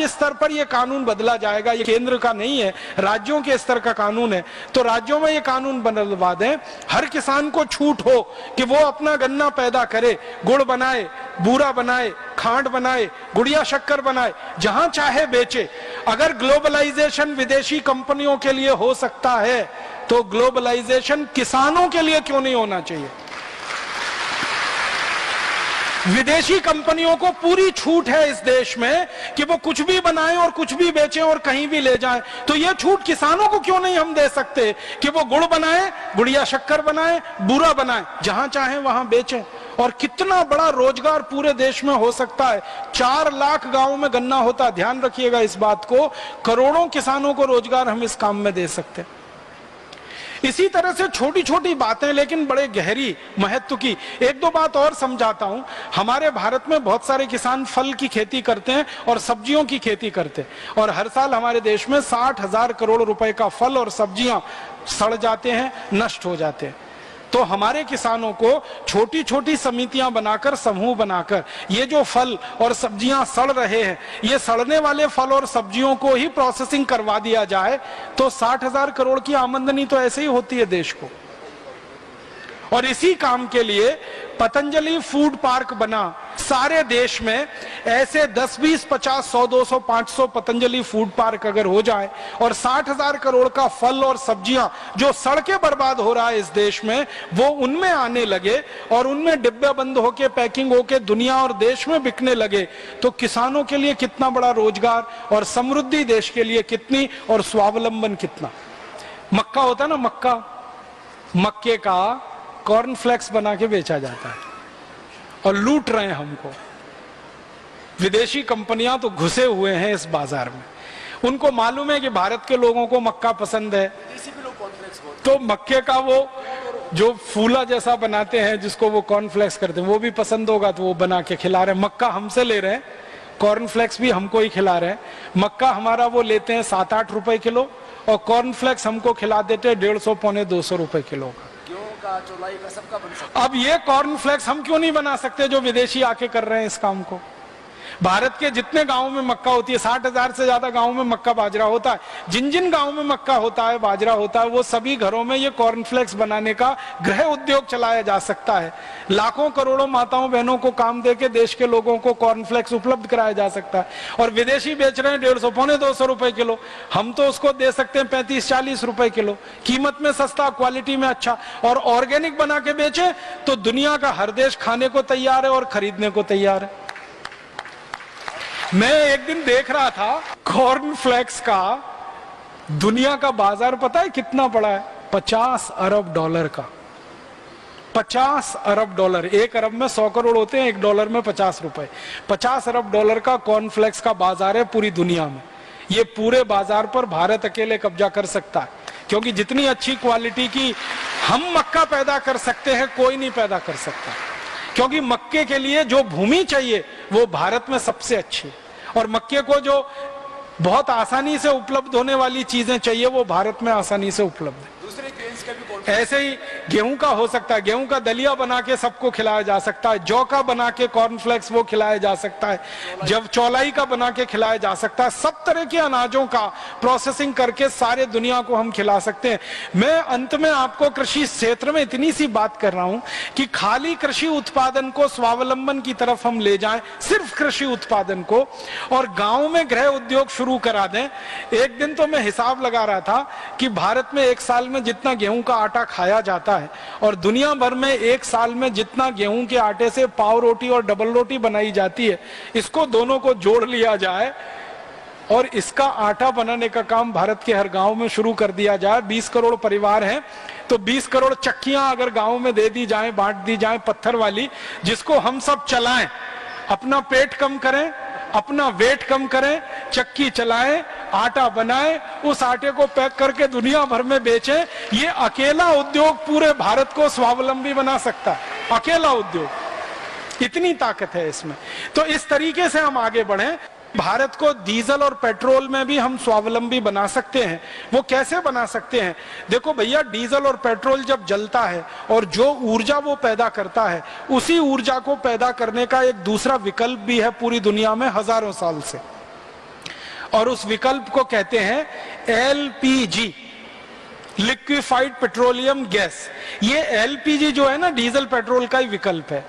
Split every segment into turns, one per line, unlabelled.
राज्य स्तर पर यह कानून बदला जाएगा, ये केंद्र का नहीं है, राज्यों के स्तर का कानून है, तो राज्यों में ये कानून बदलवा दें, हर किसान को छूट हो कि वो अपना गन्ना पैदा करे, गुड़ बनाए, बूरा बनाए, खांड बनाए, गुड़िया शक्कर बनाए, जहां चाहे बेचे। अगर ग्लोबलाइजेशन विदेशी कंपनियों के लिए हो सकता है तो ग्लोबलाइजेशन किसानों के लिए क्यों नहीं होना चाहिए? विदेशी कंपनियों को पूरी छूट है इस देश में कि वो कुछ भी बनाएं और कुछ भी बेचें और कहीं भी ले जाएं, तो ये छूट किसानों को क्यों नहीं हम दे सकते कि वो गुड़ बनाएं, गुड़िया शक्कर बनाएं, बूरा बनाएं, जहां चाहें वहां बेचें। और कितना बड़ा रोजगार पूरे देश में हो सकता है। 4 लाख गांवों में गन्ना होता है, ध्यान रखिएगा इस बात को, करोड़ों किसानों को रोजगार हम इस काम में दे सकते हैं। इसी तरह से छोटी छोटी बातें लेकिन बड़े गहरी महत्व की। एक दो बात और समझाता हूं। हमारे भारत में बहुत सारे किसान फल की खेती करते हैं और सब्जियों की खेती करते हैं, और हर साल हमारे देश में 60,000 करोड़ रुपए का फल और सब्जियां सड़ जाते हैं, नष्ट हो जाते हैं। तो हमारे किसानों को छोटी छोटी समितियां बनाकर, समूह बनाकर, ये जो फल और सब्जियां सड़ रहे हैं, ये सड़ने वाले फल और सब्जियों को ही प्रोसेसिंग करवा दिया जाए तो 60,000 करोड़ की आमदनी तो ऐसे ही होती है देश को। और इसी काम के लिए पतंजलि फूड पार्क बना। सारे देश में ऐसे 10, 20, 50, 100, 200, 500 पतंजलि फूड पार्क अगर हो जाए और 60,000 करोड़ का फल और सब्जियां जो सड़के बर्बाद हो रहा है इस देश में, वो उनमें आने लगे और उनमें डिब्बे बंद होके, पैकिंग होके दुनिया और देश में बिकने लगे, तो किसानों के लिए कितना बड़ा रोजगार और समृद्धि देश के लिए कितनी, और स्वावलंबन कितना। मक्का होता है ना, मक्के का कॉर्नफ्लेक्स बना के बेचा जाता है और लूट रहे हैं हमको। विदेशी कंपनियां तो घुसे हुए हैं इस बाजार में, उनको मालूम है कि भारत के लोगों को मक्का पसंद है, तो मक्के का वो जो फूला जैसा बनाते हैं जिसको वो कॉर्नफ्लेक्स करते हैं वो भी पसंद होगा, तो वो बना के खिला रहे हैं। मक्का हमसे ले रहे हैं, कॉर्नफ्लेक्स भी हमको ही खिला रहे हैं। मक्का हमारा वो लेते हैं 7-8 रुपए किलो और कॉर्नफ्लेक्स हमको खिला देते हैं 150, पौने 200 रुपए किलो का।
चौलाई का सबका बन सकता।
अब ये कॉर्नफ्लेक्स हम क्यों नहीं बना सकते जो विदेशी आके कर रहे हैं इस काम को? भारत के जितने गांवों में मक्का होती है, 60,000 से ज्यादा गांवों में मक्का बाजरा होता है, जिन जिन गांवों में मक्का होता है, बाजरा होता है, वो सभी घरों में ये कॉर्नफ्लेक्स बनाने का गृह उद्योग चलाया जा सकता है। लाखों करोड़ों माताओं बहनों को काम देके देश के लोगों को कॉर्नफ्लेक्स उपलब्ध कराया जा सकता है। और विदेशी बेच रहे हैं 150, पौने 200 रुपए किलो, हम तो उसको दे सकते हैं 35-40 रुपए किलो, कीमत में सस्ता, क्वालिटी में अच्छा। और ऑर्गेनिक बना के बेचे तो दुनिया का हर देश खाने को तैयार है और खरीदने को तैयार है। मैं एक दिन देख रहा था कॉर्नफ्लेक्स का दुनिया का बाजार पता है कितना बड़ा है? 50 अरब डॉलर का। 50 अरब डॉलर, 1 अरब में 100 करोड़ होते हैं, 1 डॉलर में 50 रुपए। 50 अरब डॉलर का कॉर्नफ्लेक्स का बाजार है पूरी दुनिया में। ये पूरे बाजार पर भारत अकेले कब्जा कर सकता है, क्योंकि जितनी अच्छी क्वालिटी की हम मक्का पैदा कर सकते हैं कोई नहीं पैदा कर सकता। क्योंकि मक्के के लिए जो भूमि चाहिए वो भारत में सबसे अच्छी है, और मक्के को जो बहुत आसानी से उपलब्ध होने वाली चीजें चाहिए वो भारत में आसानी से उपलब्ध है।
दूसरे ग्रेन्स का भी
ऐसे ही गेहूं का हो सकता है, गेहूं का दलिया बना के सबको खिलाया जा सकता है, जौ का बना के कॉर्नफ्लेक्स वो खिलाया जा सकता है, जब चौलाई का बना के खिलाया जा सकता है। सब तरह के अनाजों का प्रोसेसिंग करके सारे दुनिया को हम खिला सकते हैं। मैं अंत में आपको कृषि क्षेत्र में इतनी सी बात कर रहा हूं कि खाली कृषि उत्पादन को स्वावलंबन की तरफ हम ले जाएं, सिर्फ कृषि उत्पादन को, और गांव में गृह उद्योग शुरू करा दें। एक दिन तो मैं हिसाब लगा रहा था कि भारत में एक साल में जितना गेहूं का आटा खाया जाता है और दुनिया भर में एक साल में जितना गेहूं के आटे से पाव रोटी और डबल रोटी बनाई जाती है, इसको दोनों को जोड़ लिया जाए और इसका आटा बनाने का काम भारत के हर गांव में शुरू कर दिया जाए। 20 करोड़ परिवार हैं तो 20 करोड़ चक्कियां अगर गांव में दे दी जाएं, बांट दी जाएं पत्थर वाली, जिसको हम सब चलाएं, अपना पेट कम करें, अपना वेट कम करें, चक्की चलाएं, आटा बनाएं, उस आटे को पैक करके दुनिया भर में बेचें। ये अकेला उद्योग पूरे भारत को स्वावलंबी बना सकता है, अकेला उद्योग, इतनी ताकत है इसमें। तो इस तरीके से हम आगे बढ़ें। भारत को डीजल और पेट्रोल में भी हम स्वावलंबी बना सकते हैं। वो कैसे बना सकते हैं? देखो भैया, डीजल और पेट्रोल जब जलता है और जो ऊर्जा वो पैदा करता है, उसी ऊर्जा को पैदा करने का एक दूसरा विकल्प भी है पूरी दुनिया में हजारों साल से। और उस विकल्प को कहते हैं एलपीजी, लिक्विफाइड पेट्रोलियम गैस। ये एलपीजी जो है ना, डीजल पेट्रोल का ही विकल्प है।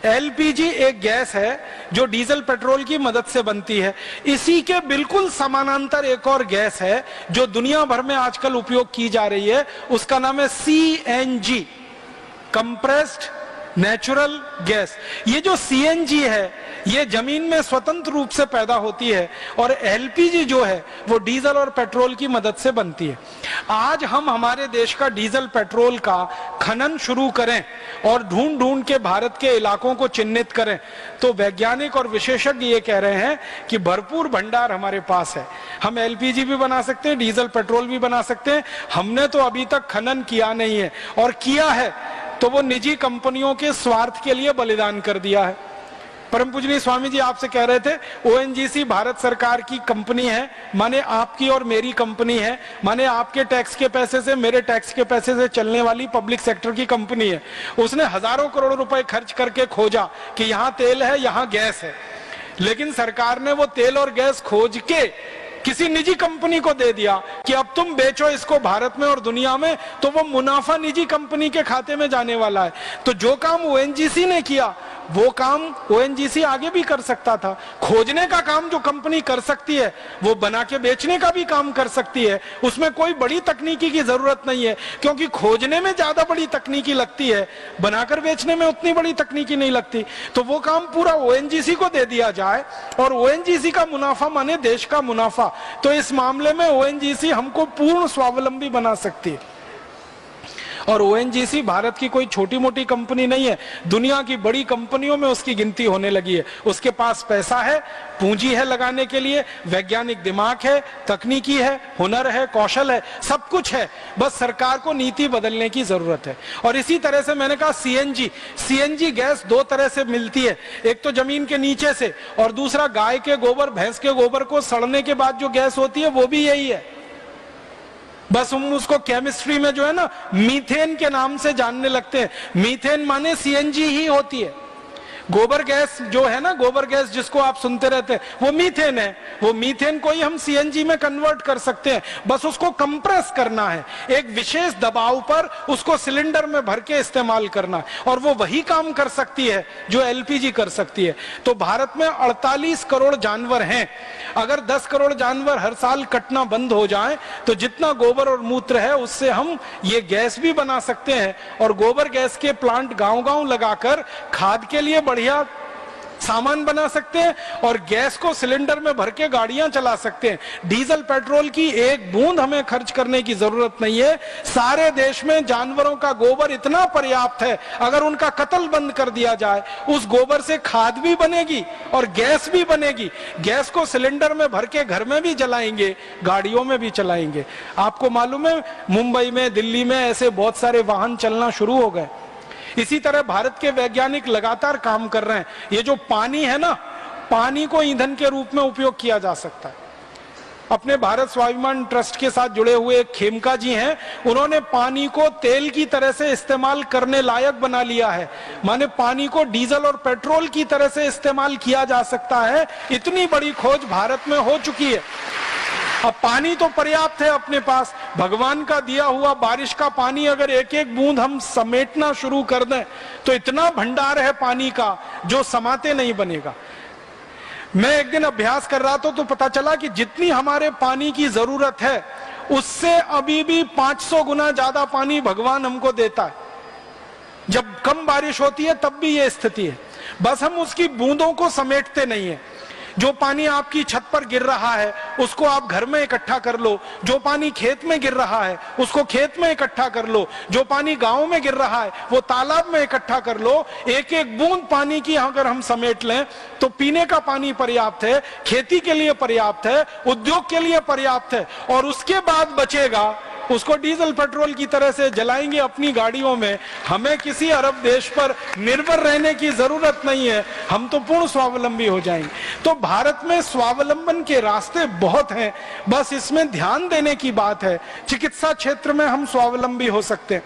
एलपीजी एक गैस है जो डीजल पेट्रोल की मदद से बनती है। इसी के बिल्कुल समानांतर एक और गैस है जो दुनिया भर में आजकल उपयोग की जा रही है, उसका नाम है सीएनजी, कंप्रेस्ड नेचुरल गैस। ये जो सीएनजी है ये जमीन में स्वतंत्र रूप से पैदा होती है और एलपीजी जो है वो डीजल और पेट्रोल की मदद से बनती है। आज हम हमारे देश का डीजल पेट्रोल का खनन शुरू करें और ढूंढ ढूंढ के भारत के इलाकों को चिन्हित करें तो वैज्ञानिक और विशेषज्ञ ये कह रहे हैं कि भरपूर भंडार हमारे पास है। हम एलपीजी भी बना सकते हैं, डीजल पेट्रोल भी बना सकते हैं। हमने तो अभी तक खनन किया नहीं है, और किया है तो वो निजी कंपनियों के स्वार्थ के लिए बलिदान कर दिया है। परम पूजनीय स्वामी जी आपसे कह रहे थे ओएनजीसी भारत सरकार की कंपनी है, माने आपकी और मेरी कंपनी है, माने आपके टैक्स के पैसे से, मेरे टैक्स के पैसे से चलने वाली पब्लिक सेक्टर की कंपनी है। उसने हजारों करोड़ रुपए खर्च करके खोजा कि यहाँ तेल है, यहाँ गैस है, लेकिन सरकार ने वो तेल और गैस खोज के किसी निजी कंपनी को दे दिया कि अब तुम बेचो इसको भारत में और दुनिया में, तो वो मुनाफा निजी कंपनी के खाते में जाने वाला है। तो जो काम ओएनजीसी ने किया वो काम ओएनजीसी आगे भी कर सकता था। खोजने का काम जो कंपनी कर सकती है वो बना के बेचने का भी काम कर सकती है। उसमें कोई बड़ी तकनीकी की जरूरत नहीं है, क्योंकि खोजने में ज्यादा बड़ी तकनीकी लगती है, बनाकर बेचने में उतनी बड़ी तकनीकी नहीं लगती। तो वो काम पूरा ओएनजीसी को दे दिया जाए और ओएनजीसी का मुनाफा माने देश का मुनाफा। तो इस मामले में ओएनजीसी हमको पूर्ण स्वावलंबी बना सकती है। और ओएनजीसी भारत की कोई छोटी मोटी कंपनी नहीं है, दुनिया की बड़ी कंपनियों में उसकी गिनती होने लगी है। उसके पास पैसा है, पूंजी है लगाने के लिए, वैज्ञानिक दिमाग है, तकनीकी है, हुनर है, कौशल है, सब कुछ है। बस सरकार को नीति बदलने की जरूरत है। और इसी तरह से मैंने कहा सीएनजी गैस दो तरह से मिलती है, एक तो जमीन के नीचे से और दूसरा गाय के गोबर, भैंस के गोबर को सड़ने के बाद जो गैस होती है वो भी यही है। बस हम उसको केमिस्ट्री में जो है ना मीथेन के नाम से जानने लगते हैं। मीथेन माने सीएनजी ही होती है। गोबर गैस जो है ना, गोबर गैस जिसको आप सुनते रहते हैं, वो मीथेन है। वो मीथेन को ही हम सीएनजी में कन्वर्ट कर सकते हैं, बस उसको कंप्रेस करना है, एक विशेष दबाव पर उसको सिलेंडर में भर के इस्तेमाल करना है, और वो वही काम कर सकती है जो एलपीजी कर सकती है। तो भारत में 48 करोड़ जानवर हैं। अगर 10 करोड़ जानवर हर साल कटना बंद हो जाए तो जितना गोबर और मूत्र है उससे हम ये गैस भी बना सकते हैं, और गोबर गैस के प्लांट गांव-गांव लगाकर खाद के लिए बढ़िया सामान बना सकते हैं और गैस को सिलेंडर में भर के गाड़ियां चला सकते हैं। डीजल पेट्रोल की एक बूंद हमें खर्च करने की जरूरत नहीं है। सारे देश में जानवरों का गोबर इतना पर्याप्त है, अगर उनका कत्ल बंद कर दिया जाए उस गोबर से खाद भी बनेगी और गैस भी बनेगी। गैस को सिलेंडर में भर के घर में भी जलाएंगे, गाड़ियों में भी चलाएंगे। आपको मालूम है मुंबई में, दिल्ली में ऐसे बहुत सारे वाहन चलना शुरू हो गए। इसी तरह भारत के वैज्ञानिक लगातार काम कर रहे हैं। ये जो पानी है ना, पानी को ईंधन के रूप में उपयोग किया जा सकता है। अपने भारत स्वाभिमान ट्रस्ट के साथ जुड़े हुए एक खेमका जी हैं, उन्होंने पानी को तेल की तरह से इस्तेमाल करने लायक बना लिया है। माने पानी को डीजल और पेट्रोल की तरह से इस्तेमाल किया जा सकता है। इतनी बड़ी खोज भारत में हो चुकी है। अब पानी तो पर्याप्त है अपने पास, भगवान का दिया हुआ बारिश का पानी अगर एक एक बूंद हम समेटना शुरू कर दें तो इतना भंडार है पानी का जो समाते नहीं बनेगा। मैं एक दिन अभ्यास कर रहा था तो पता चला कि जितनी हमारे पानी की जरूरत है उससे अभी भी 500 गुना ज्यादा पानी भगवान हमको देता है। जब कम बारिश होती है तब भी ये स्थिति है, बस हम उसकी बूंदों को समेटते नहीं है। जो पानी आपकी छत पर गिर रहा है उसको आप घर में इकट्ठा कर लो, जो पानी खेत में गिर रहा है उसको खेत में इकट्ठा कर लो, जो पानी गांव में गिर रहा है वो तालाब में इकट्ठा कर लो। एक एक बूंद पानी की अगर हम समेट लें तो पीने का पानी पर्याप्त है, खेती के लिए पर्याप्त है, उद्योग के लिए पर्याप्त है, और उसके बाद बचेगा उसको डीजल पेट्रोल की तरह से जलाएंगे अपनी गाड़ियों में। हमें किसी अरब देश पर निर्भर रहने की जरूरत नहीं है, हम तो पूर्ण स्वावलंबी हो जाएंगे। तो भारत में स्वावलंबन के रास्ते बहुत हैं, बस इसमें ध्यान देने की बात है। चिकित्सा क्षेत्र में हम स्वावलंबी हो सकते हैं।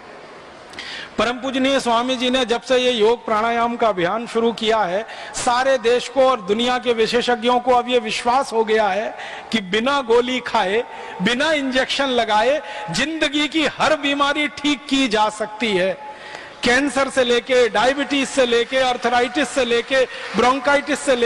परम पूजनीय स्वामी जी ने जब से ये योग प्राणायाम का अभियान शुरू किया है, सारे देश को और दुनिया के विशेषज्ञों को अब ये विश्वास हो गया है कि बिना गोली खाए, बिना इंजेक्शन लगाए जिंदगी की हर बीमारी ठीक की जा सकती है। कैंसर से लेके, डायबिटीज से लेके, अर्थराइटिस से लेके, ब्रोंकाइटिस से लेके